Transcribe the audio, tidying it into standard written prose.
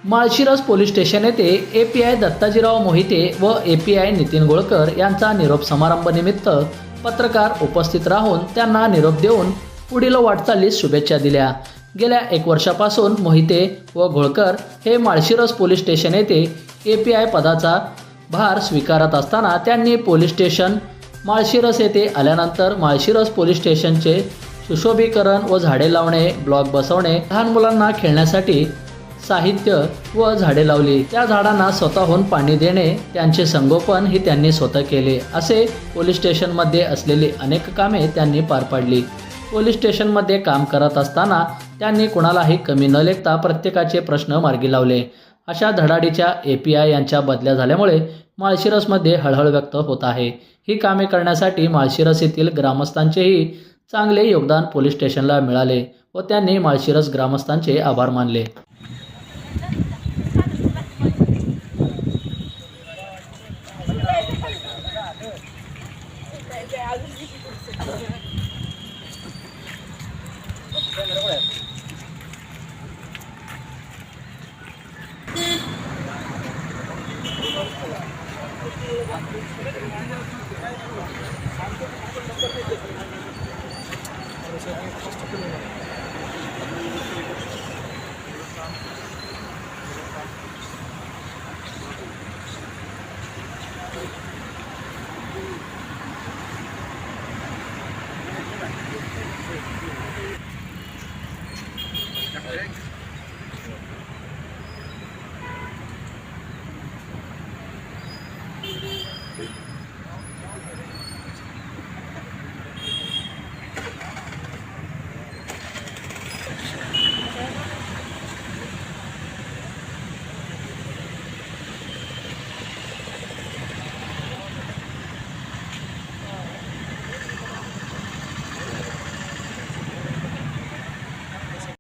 Malshiras police station येथे API Dattajirao Mohite व API Nitin गोळकर यांचा निरोप समारंभानिमित्त पत्रकार उपस्थित राहून त्यांना निरोप देऊन पुढील वाटचालीस शुभेच्छा दिल्या। गेल्या 1 वर्षापासून मोहिते व गोळकर हे माळशिरस पोलीस स्टेशन येथे API पदाचा भार स्वीकारत असताना त्यांनी पोलीस स्टेशन माळशिरस येथे आल्यानंतर माळशिरस पोलीस स्टेशनचे सुशोभीकरण व झाडे लावणे, ब्लॉक बसवणे, लहान मुलांना खेळण्यासाठी साहित्य व झाडे लावली। त्या झाडांना स्वतःहून पाणी देणे, त्यांचे संगोपन ही त्यांनी स्वतः केले। असे पोलीस स्टेशनमध्ये असलेली अनेक कामे त्यांनी पार पाडली। पोलीस स्टेशनमध्ये काम करत असताना त्यांनी कुणालाही कमी न लेखता प्रत्येकाचे प्रश्न मार्गी लावले। अशा धडाडीच्या API यांच्या बदल्या झाल्यामुळे माळशिरसमध्ये हळहळ व्यक्त होत आहे। ही कामे करण्यासाठी माळशिरस येथील ग्रामस्थांचेही चांगले योगदान पोलीस स्टेशनला मिळाले व त्यांनी माळशिरस ग्रामस्थांचे आभार मानले।